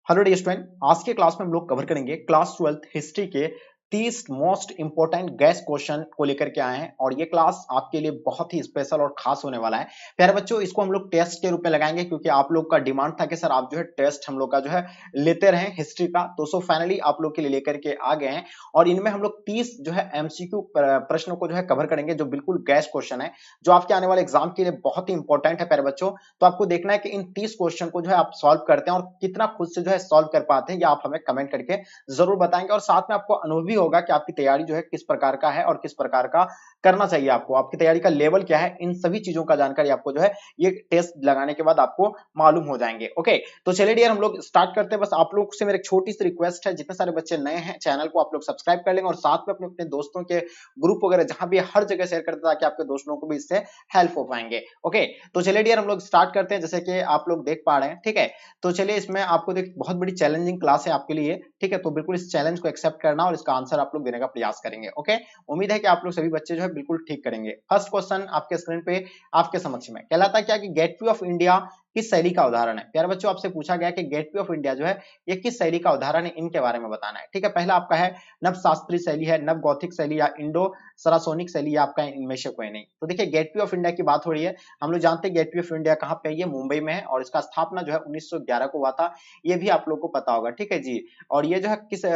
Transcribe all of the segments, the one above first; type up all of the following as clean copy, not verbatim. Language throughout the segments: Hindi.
हेलो डियर स्टूडेंट, आज के क्लास में हम लोग कवर करेंगे क्लास 12th हिस्ट्री के 30 मोस्ट इंपोर्टेंट गैस क्वेश्चन को लेकर के आए हैं और ये क्लास आपके लिए बहुत ही स्पेशल और खास होने वाला है। प्यारे बच्चों, इसको हम लोग टेस्ट के रूप में लगाएंगे क्योंकि आप लोग का डिमांड था कि सर आप जो है टेस्ट हम लोग का जो है लेते रहें हिस्ट्री का। तो फाइनली आप लोग के लिए लेकर के आ गए हैं और इनमें हम लोग 30 जो है एमसीक्यू प्रश्नों को जो है कवर करेंगे जो बिल्कुल गैस क्वेश्चन है, जो आपके आने वाले एग्जाम के लिए बहुत ही इंपॉर्टेंट है। प्यारे बच्चों, तो आपको देखना है कि इन 30 क्वेश्चन को जो है आप सॉल्व करते हैं और कितना खुद से जो है सॉल्व कर पाते हैं, या आप हमें कमेंट करके जरूर बताएंगे। और साथ में आपको अनुभव भी होगा कि आपकी तैयारी जो है किस प्रकार का है और किस प्रकार का करना चाहिए आपको, आपकी तैयारी का लेवल क्या है, इन सभी चीजों का जानकारी आपको जो है ये टेस्ट लगाने के बाद आपको मालूम हो जाएंगे। ओके, तो चलिए डियर हम लोग स्टार्ट करते हैं। बस आप लोग से मेरी एक छोटी सी रिक्वेस्ट है, जितने सारे बच्चे नए हैं चैनल को आप लोग सब्सक्राइब कर लेंगे और साथ में अपने अपने दोस्तों के ग्रुप वगैरह जहां भी हर जगह शेयर करते ताकि आपके दोस्तों को भी इससे हेल्प हो पाएंगे। ओके, तो चलिए डियर हम लोग स्टार्ट करते हैं। जैसे कि आप लोग देख पा रहे हैं, ठीक है, तो चलिए इसमें आपको देख बहुत बड़ी चैलेंजिंग क्लास है आपके लिए, ठीक है, तो बिल्कुल इस चैलेंज को एक्सेप्ट करना और इसका आंसर आप लोग देने का प्रयास करेंगे। ओके, उम्मीद है कि आप लोग सभी बच्चे जो है बिल्कुल ठीक करेंगे। फर्स्ट क्वेश्चन आपके स्क्रीन पे आपके समक्ष में कहलाता है क्या कि गेटवे ऑफ इंडिया किस शैली का उदाहरण है। प्यारे बच्चों, आपसे पूछा गया कि गेटवे ऑफ इंडिया जो है ये किस शैली का उदाहरण है, इनके बारे में बताना है। ठीक है, पहला आपका है नव शास्त्रीय शैली है, नव गौथिक शैली या इंडो सरासोनिक शैली, आपका इनमें से कोई नहीं। तो देखिए गेटवे ऑफ इंडिया की बात हो रही है, हम लोग जानते हैं गेटवे ऑफ इंडिया कहां पे है, ये मुंबई में है और इसका स्थापना जो है 1911 को हुआ था, ये भी आप लोग को पता होगा। ठीक है जी, और ये जो है किस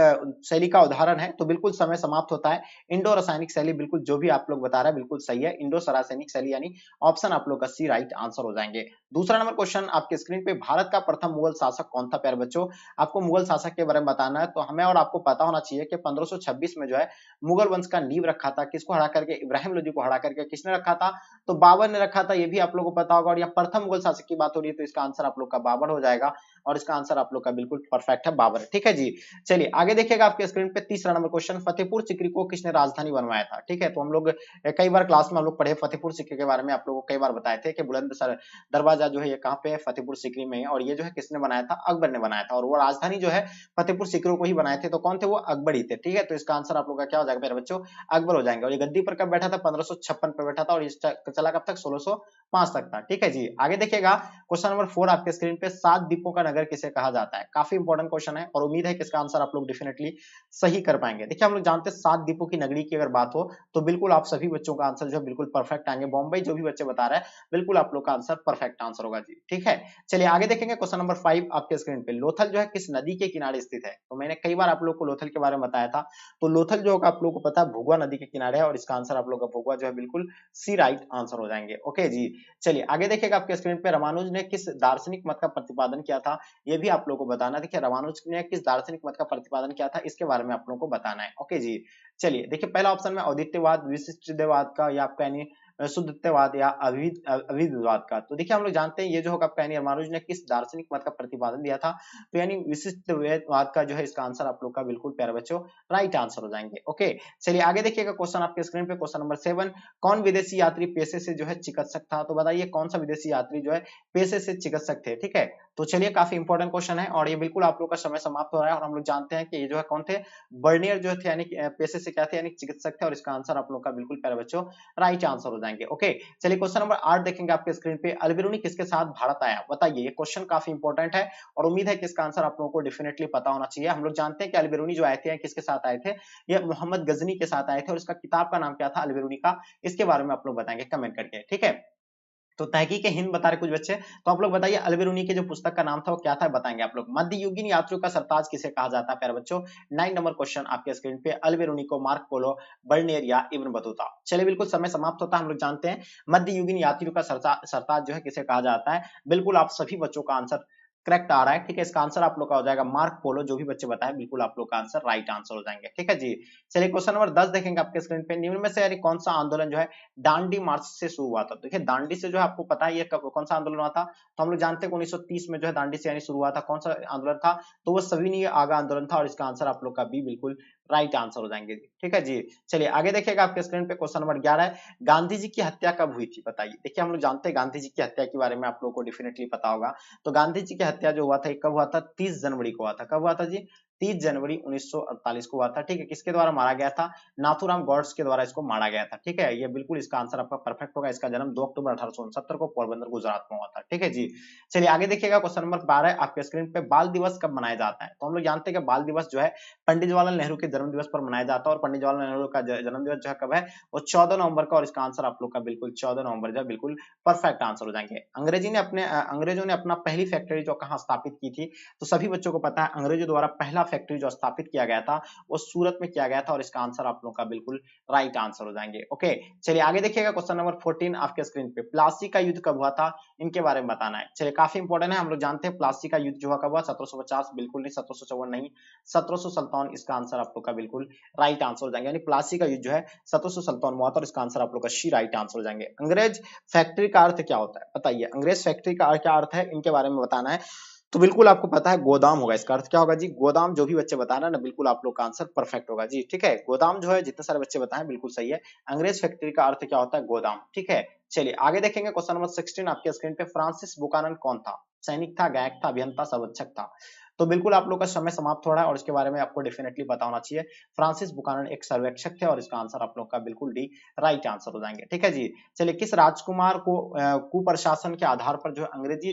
शैली का उदाहरण है, तो बिल्कुल समय समाप्त होता है। इंडो रासायनिक शैली, बिल्कुल जो भी आप लोग बता रहे हैं बिल्कुल सही है, इंडो रासायनिक शैली, यानी ऑप्शन आप लोग का सी राइट आंसर हो जाएंगे। दूसरा नंबर क्वेश्चन आपके स्क्रीन पे, भारत का प्रथम मुगल शासक कौन था। प्यारे बच्चों, आपको मुगल शासक के बारे में बताना है, तो हमें और आपको पता होना चाहिए कि 1526 में जो है मुगल वंश का नींव रखा था, किसको हरा करके, इब्राहिम लोदी को हरा करके किसने रखा था, तो बाबर ने रखा था, ये भी आप लोग को पता होगा। और यहाँ प्रथम मुगल शासक की बात हो रही है तो इसका आंसर आप लोग का बाबर हो जाएगा और इसका आंसर आप लोग का बिल्कुल परफेक्ट है, बाबर। ठीक है जी, चलिए आगे देखिएगा आपके स्क्रीन पे तीसरा नंबर क्वेश्चन, फतेहपुर सीकरी को किसने राजधानी बनवाया था। ठीक है, तो हम लोग कई बार क्लास में हम लोग पढ़े फतेहपुर सीकरी के बारे में, आप लोगों को कई बार बताए थे कि बुलंदशहर दरवाजा जो है ये कहाँ पे है, फतेहपुर सीकरी में है, और ये जो है किसने बनाया था, अकबर ने बनाया था, और वो राजधानी जो है फतेहपुर सीकरी को ही बनाए थे। तो कौन थे वो, अकबर ही थे। ठीक है, तो इसका आंसर आप लोग का क्या हो जाएगा मेरे बच्चों, अकबर हो जाएंगे। और ये गद्दी पर कब बैठा था, 1556 पे बैठा था और चला कब तक, 1605 तक था। ठीक है जी, आगे देखिएगा क्वेश्चन नंबर 4 आपके स्क्रीन पे, 7 द्वीपों का नगर किसे कहा जाता है। काफी इंपॉर्टेंट क्वेश्चन है और उम्मीद है कि इसका आंसर आप लोग डेफिनेटली सही कर पाएंगे। देखिए हम लोग जानते हैं 7 द्वीपों की नगरी की अगर बात हो तो बिल्कुल आप सभी बच्चों का आंसर जो है बिल्कुल परफेक्ट आएंगे। बॉम्बे जो भी बच्चे बता रहे हैं बिल्कुल आप लोग का आंसर परफेक्ट आंसर होगा जी। ठीक है, चलिए आगे देखेंगे क्वेश्चन नंबर 5 आपके स्क्रीन पे, लोथल जो है किस नदी के किनारे स्थित है। तो मैंने कई बार आप लोग को लोथल के बारे में बताया था, तो लोथल जो होगा आप लोग को पता है भुगवा नदी के किनारे है और इसका आंसर आप लोग का भुगवा जो है बिल्कुल सी राइट आंसर हो जाएंगे। ओके जी, चलिए आगे देखिएगा आपके स्क्रीन पे, रामानुज ने किस दार्शनिक मत का प्रतिपादन किया था, ये भी आप लोग को बताना। देखिए रामानुज ने किस दार्शनिक मत का प्रतिपादन किया था, इसके बारे में आप लोगों को बताना है। ओके जी, चलिए देखिए पहला ऑप्शन में औदित्यवाद, विशिष्टवाद का, या आपका यानी शुद्धत्ववाद या अविद्वाद का। तो देखिए हम लोग जानते हैं ये जो होगा आपका यानी रामानुज ने किस दार्शनिक मत का प्रतिपादन दिया था, तो यानी विशिष्टवाद का जो है इसका आंसर आप लोग का बिल्कुल प्यारे बच्चों राइट आंसर हो जाएंगे। ओके, चलिए आगे देखिएगा क्वेश्चन आपके स्क्रीन पे, क्वेश्चन नंबर 7, कौन विदेशी यात्री पेशे से जो है चिकित्सक था। तो बताइए कौन सा विदेशी यात्री जो है पेशे से चिकित्सक थे। ठीक है, तो चलिए काफी इंपॉर्टेंट क्वेश्चन है और ये बिल्कुल आप लोग का समय समाप्त हो रहा है और हम लोग जानते हैं कि ये जो है कौन थे, बर्नियर जो थे, यानी पेशे से क्या थे, यानी चिकित्सक थे, और इसका आंसर आप लोग का बिल्कुल प्यारे बच्चों राइट आंसर हो जाएंगे। ओके, चलिए क्वेश्चन नंबर 8 देखेंगे आपके स्क्रीन पे, अलबेरुनी किसके साथ भारत आया। बताइए, ये क्वेश्चन काफी इंपॉर्टेंट है और उम्मीद है कि इसका आंसर आप लोगों को डेफिनेटली पता होना चाहिए। हम लोग जानते हैं कि अलबेरुनी जो आए थे किसके साथ आए थे, ये मोहम्मद गजनी के साथ आए थे और इसका किताब का नाम क्या था, अलबेरुनी का, इसके बारे में आप लोग बताएंगे कमेंट करके। ठीक है, तो तहकीक हिंद बता रहे कुछ बच्चे, तो आप लोग बताइए अलबेरुनी के जो पुस्तक का नाम था वो क्या था, बताएंगे आप लोग। मध्ययुगीन यात्रियों का सरताज किसे कहा जाता है प्यारे बच्चों, 9 नंबर क्वेश्चन आपके स्क्रीन पे, अलबेरुनी को मार्क पोलो, बर्नियर या इब्न बतूता। चलिए बिल्कुल समय समाप्त होता है, हम लोग जानते हैं मध्ययुगीन यात्रियों का सरताज जो है किसे कहा जाता है, बिल्कुल आप सभी बच्चों का आंसर करेक्ट आ रहा है। ठीक है, इसका आंसर आप लोग का हो जाएगा मार्क पोलो, जो भी बच्चे बताए बिल्कुल आप लोग का आंसर राइट आंसर हो जाएंगे। ठीक है जी, चलिए क्वेश्चन नंबर 10 देखेंगे आपके स्क्रीन पे, निम्न में से यानी कौन सा आंदोलन जो है दांडी मार्च से शुरू हुआ था। देखिए दांडी से जो है आपको पता है ये कौन सा आंदोलन हुआ था, तो हम लोग जानते हैं 1930 में जो है दांडी से यानी शुरू हुआ था। कौन सा आंदोलन था, तो वो सविनय आगा आंदोलन था और इसका आंसर आप लोग का बी बिल्कुल राइट आंसर हो जाएंगे जी। ठीक है जी। चलिए आगे देखिएगा, आपके स्क्रीन पे क्वेश्चन नंबर 11 है, गांधी जी की हत्या कब हुई थी बताइए। देखिए हम लोग जानते हैं गांधी जी की हत्या के बारे में आप लोगों को डेफिनेटली पता होगा। तो गांधी जी की हत्या जो हुआ था कब हुआ था, 30 जनवरी को हुआ था। कब हुआ था जी, 30 जनवरी 1948 को हुआ था। ठीक है, किसके द्वारा मारा गया था, नाथूराम गॉड्स के द्वारा इसको मारा गया था। ठीक है, ये बिल्कुल इसका आंसर आपका परफेक्ट होगा। इसका जन्म 2 अक्टूबर 1869 को पोरबंदर गुजरात में हुआ था। ठीक है जी। चलिए आगे देखिएगा, क्वेश्चन नंबर 12 आपके स्क्रीन पे, बाल दिवस कब मनाया जाता है। तो हम लोग जानते हैं कि बाल दिवस जो है पंडित जवाहरलाल नेहरू के जन्म दिवस पर मनाया जाता है, और पंडित जवाहरलाल नेहरू का जन्म दिवस जो है कब है, वो 14 नवंबर का, और इसका आंसर आप लोग का बिल्कुल 14 नवंबर जो है बिल्कुल परफेक्ट आंसर हो जाएंगे। अंग्रेजों ने अपना पहली फैक्ट्री जो कहां स्थापित की थी, तो सभी बच्चों को पता है अंग्रेजों द्वारा पहला फैक्ट्री जो स्थापित किया गया था वो सूरत में किया गया था, और इसका आंसर आप लोग का बिल्कुल राइट आंसर हो जाएंगे। ओके, चलिए आगे देखिएगा, क्वेश्चन नंबर 14 आपके स्क्रीन पे, प्लासी का युद्ध कब हुआ था, इनके बारे में बताना है। चलिए काफी इंपॉर्टेंट है, हम लोग जानते हैं प्लासी का युद्ध जो हुआ कब हुआ, 1750 बिल्कुल नहीं, 1754 नहीं, 1757 इसका आंसर आप लोग का बिल्कुल राइट आंसर हो जाएंगे। यानी प्लासी का युद्ध जो है 1757 में हुआ था, और इसका आंसर आप लोग का सी राइट आंसर हो जाएंगे। अंग्रेज फैक्ट्री का अर्थ क्या होता है बताइए, अंग्रेज फैक्ट्री का क्या अर्थ है, इनके बारे में बताना है। तो बिल्कुल आपको पता है गोदाम होगा, इसका अर्थ क्या होगा जी, गोदाम। जो भी बच्चे बता रहे हैं ना, बिल्कुल आप लोग का आंसर परफेक्ट होगा जी। ठीक है, गोदाम जो है जितने सारे बच्चे बताएं बिल्कुल सही है। अंग्रेज फैक्ट्री का अर्थ क्या होता है, गोदाम। ठीक है, चलिए आगे देखेंगे, क्वेश्चन नंबर 16 आपके स्क्रीन पे, फ्रांसिस बुकानन कौन था, सैनिक था, गायक था, अभियंता, सर्वेक्षक था। तो बिल्कुल आप लोग का समय समाप्त हो रहा है, और इसके बारे में आपको डेफिनेटली पता होना चाहिए। फ्रांसिस बुकानन एक सर्वेक्षक थे, और इसका आंसर आप लोग का बिल्कुल डी राइट आंसर हो जाएंगे। ठीक है जी। चलिए, किस राजकुमार को कुप्रशासन के आधार पर जो अंग्रेजी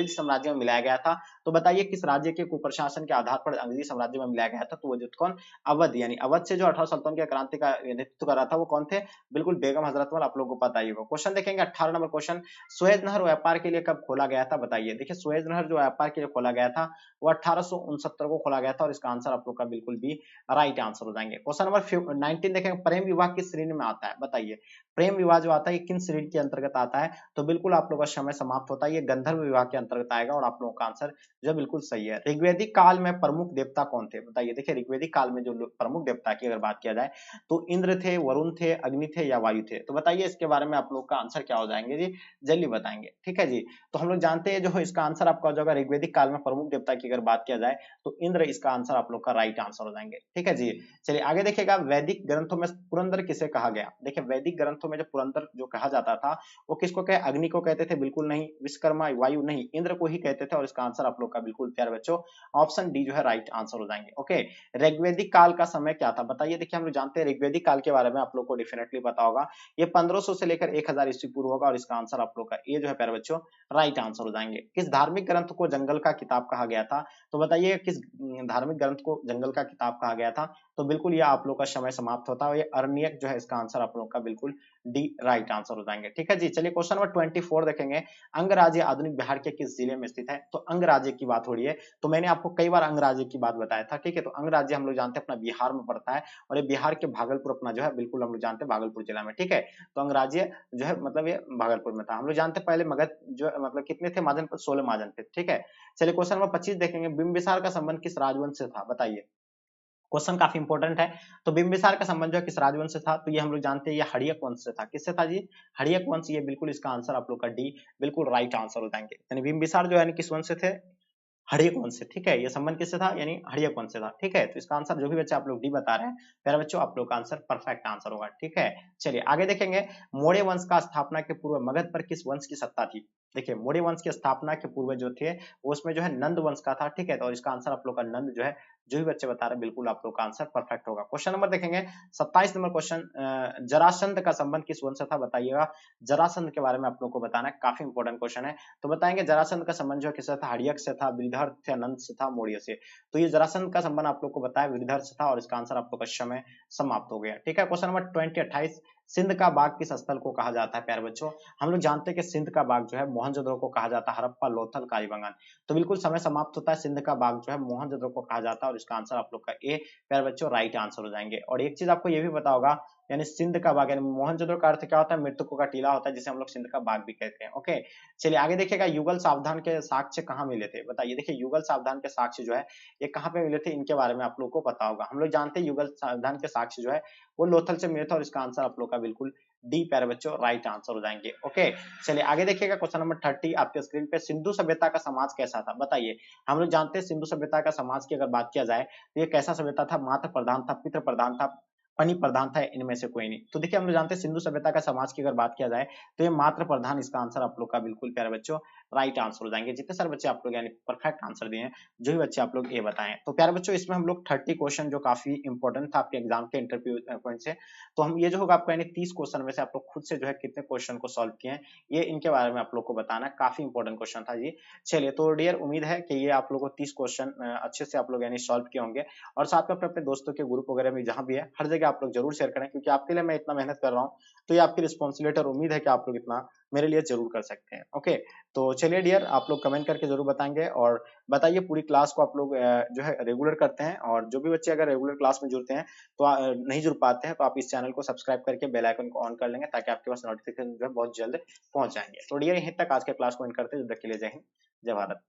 साम्राज्य में मिलाया गया था, तो बताइए किस राज्य के कुप्रशासन के आधार पर अंग्रेजी साम्राज्य में मिलाया गया था, तो वो जो कौन, अवध। यानी अवध से जो 1857 की क्रांति का नेतृत्व कर रहा था वो कौन थे, बिल्कुल बेगम हजरतमल। आप लोगों को पता ही होगा। क्वेश्चन देखेंगे 18 नंबर क्वेश्चन, सुएज नहर व्यापार के लिए कब खोला गया था बताइए। देखिए सुएज नहर जो व्यापार के लिए खोला गया था वो 1869 को खोला गया था, और इसका आंसर आप लोग का बिल्कुल भी राइट आंसर हो जाएंगे। क्वेश्चन नंबर 19 देखेंगे, प्रेम विवाह किस श्रेणी में आता है बताइए। प्रेम विवाह जो आता है ये किन श्रेणी के अंतर्गत आता है, तो बिल्कुल आप लोगों का समय समाप्त होता है, ये गंधर्व विवाह के अंतर्गत आएगा, और आप लोगों का आंसर जो बिल्कुल सही है। ऋग्वैदिक काल में प्रमुख देवता कौन थे बताइए। देखिए ऋग्वैदिक काल में जो प्रमुख देवता की अगर बात किया जाए तो इंद्र थे, वरुण थे, अग्नि थे, या वायु थे। तो बताइए इसके बारे में आप लोग का आंसर क्या हो जाएंगे जी, जल्दी बताएंगे। ठीक है जी। तो हम लोग जानते हैं जो इसका आंसर आपका हो जाएगा, ऋग्वैदिक काल में प्रमुख देवता की अगर बात किया जाए तो इंद्र इसका आंसर आप लोग का राइट आंसर हो जाएंगे। ठीक है जी। चलिए आगे देखिएगा, वैदिक ग्रंथों में पुरंदर किसे कहा गया। देखिए वैदिक ग्रंथों में जो पुरंदर जो कहा जाता था वो किसको कहे, अग्नि को कहते थे, बिल्कुल नहीं। विश्वकर्मा, वायु नहीं, इंद्र को ही कहते थे, और इसका आंसर आप लोग का बिल्कुल प्यारे बच्चों ऑप्शन डी जो है राइट आंसर हो जाएंगे। ओके, ऋग्वैदिक काल का समय क्या था बताइए। देखिए हम लोग जानते हैं ऋग्वैदिक काल के बारे में आप लोग को डेफिनेटली पता होगा, ये 1500 से लेकर 1000 ईस्वी पूर्व होगा, और इसका आंसर आप लोग का ए जो है प्यारे बच्चों राइट आंसर हो जाएंगे। किस धार्मिक ग्रंथ को जंगल का किताब कहा गया था, तो बताइए किस धार्मिक ग्रंथ को जंगल का किताब कहा गया था, तो बिल्कुल ये आप लोग का समय समाप्त होता है, ये अरण्यक जो है इसका आंसर आप लोग का बिल्कुल डी राइट आंसर हो जाएंगे। ठीक है जी। चलिए क्वेश्चन नंबर 24 देखेंगे, अंगराज्य आधुनिक बिहार के किस जिले में स्थित है, तो अंगराज्य की बात हो रही है। तो मैंने आपको कई बार अंगराज्य की बात बताया था। ठीक है, तो अंगराज्य हम लोग जानते हैं अपना बिहार में पड़ता है, और ये बिहार के भागलपुर अपना जो है बिल्कुल हम लोग जानते हैं भागलपुर जिला में। ठीक है, तो अंगराज्य जो है मतलब ये भागलपुर में था। हम लोग जानते हैं पहले मगध जो मतलब कितने थे महाजन, 16 महाजन थे। ठीक है, चलिए क्वेश्चन नंबर 25 देखेंगे, बिंबिसार का संबंध किस राजवंश से था बताइए। क्वेश्चन काफी इंपॉर्टेंट है। तो बिंबिसार का संबंध जो है किस राजवंश से था, तो ये हम लोग जानते हैं ये हड़ियक वंश से था। किससे था जी, हड़ियक वंश। ये बिल्कुल इसका आंसर आप लोग का डी बिल्कुल राइट आंसर हो जाएंगे। यानी बिंबिसार जो है किस वंश से थे, हड़ियक वंश से। ठीक है, ये संबंध किससे था, यानी हड़ियक वंश से था। ठीक है, तो इसका आंसर जो भी बच्चे आप लोग डी बता रहे हैं प्यारे बच्चों आप लोग का आंसर परफेक्ट आंसर होगा। ठीक है, चलिए आगे देखेंगे, मौर्य वंश का स्थापना के पूर्व मगध पर किस वंश की सत्ता थी। देखिए मौर्य वंश की स्थापना के पूर्व जो थे उसमें जो है नंद वंश का था। ठीक है, तो इसका आंसर आप लोग का नंद जो है, जो भी बच्चे बता रहे हैं बिल्कुल आप लोग का आंसर परफेक्ट होगा। क्वेश्चन नंबर देखेंगे 27 नंबर क्वेश्चन, जरासंध का संबंध किस वंश से था बताइएगा। जरासंध के बारे में आप लोग को बताना है, काफी इंपॉर्टेंट क्वेश्चन है। तो बताएंगे जरासंध का संबंध जो है किससे था, हड़ियक से था, वृद्धर थे, नंद से था, मौर्य से। तो ये जरासंध का संबंध आप लोग को बताया वृद्धर से था, और इसका आंसर आप लोग का समय समाप्त हो गया। ठीक है, क्वेश्चन नंबर 28, सिंध का बाग किस स्थल को कहा जाता है प्यारे बच्चों। हम लोग जानते हैं कि सिंध का बाग जो है मोहनजोदड़ो को कहा जाता है, हड़प्पा, लोथल, कालीबंगान। तो बिल्कुल समय समाप्त होता है, सिंध का बाग जो है मोहनजोदड़ो को कहा जाता है, और इसका आंसर आप लोग का ए प्यारे बच्चों राइट आंसर हो जाएंगे। और एक चीज आपको ये भी पता होगा, यानी सिंध का बाग यानी मोहनजोदड़ो का अर्थ क्या होता है, मृतकों का टीला होता है, जिसे हम लोग सिंध का बाग भी कहते हैं। ओके, चलिए आगे देखिएगा, युगल सावधान के साक्ष्य कहाँ मिले थे बताइए। देखिए युगल सावधान के साक्ष्य जो है ये कहाँ पे मिले थे, इनके बारे में आप लोग को पता होगा। हम लोग जानते हैं युगल सावधान के साक्ष्य जो है वो लोथल से मिले थे, और इसका आंसर आप लोग का बिल्कुल डी प्यारे बच्चों राइट आंसर हो जाएंगे। ओके, चलिए आगे देखिएगा क्वेश्चन नंबर 30 आपके स्क्रीन पे, सिंधु सभ्यता का समाज कैसा था बताइए। हम लोग जानते हैं सिंधु सभ्यता का समाज की अगर बात किया जाए तो ये कैसा सभ्यता था, मातृ प्रधान था, पितृ प्रधान था, पनी प्रधान था, इनमें से कोई नहीं। तो देखिए हम लोग जानते हैं सिंधु सभ्यता का समाज की अगर बात किया जाए तो ये मातृ प्रधान, इसका आंसर आप लोग का बिल्कुल प्यारे बच्चों राइट आंसर हो जाएंगे। जितने सारे बच्चे आप लोग यानी परफेक्ट आंसर दिए हैं, जो भी बच्चे आप लोग ये बताएं। तो प्यारे बच्चों इसमें हम लोग 30 क्वेश्चन जो काफी इंपॉर्टेंट था आपके एग्जाम के इंटरव्यू पॉइंट से, तो हम ये जो होगा आपको यानी 30 क्वेश्चन में से आप लोग खुद से जो है कितने क्वेश्चन को सॉल्व किए हैं, ये इनके बारे में आप लोग को बताना है। काफी इंपॉर्टेंट क्वेश्चन था ये। चलिए तो डियर उम्मीद है कि ये आप लोग को 30 क्वेश्चन अच्छे से आप लोग यानी सॉल्व किए होंगे, और साथ में अपने अपने दोस्तों के ग्रुप वगैरह में जहां भी है हर जगह आप लोग जरूर शेयर करें, क्योंकि आपके लिए मैं इतना मेहनत कर रहा हूँ, तो ये आपकी रिस्पॉन्सिबिलिटी और उम्मीद है कि आप लोग इतना मेरे लिए जरूर कर सकते हैं। ओके, तो चलिए डियर आप लोग कमेंट करके जरूर बताएंगे, और बताइए पूरी क्लास को आप लोग जो है रेगुलर करते हैं, और जो भी बच्चे अगर रेगुलर क्लास में जुड़ते हैं तो नहीं जुड़ पाते हैं, तो आप इस चैनल को सब्सक्राइब करके बेल आइकन को ऑन कर लेंगे, ताकि आपके पास नोटिफिकेशन जो है बहुत जल्द पहुंच जाएंगे। तो डियर यहीं तक आज के क्लास को एंड करते हैं, जब तक के लिए जय हिंद, जय भारत।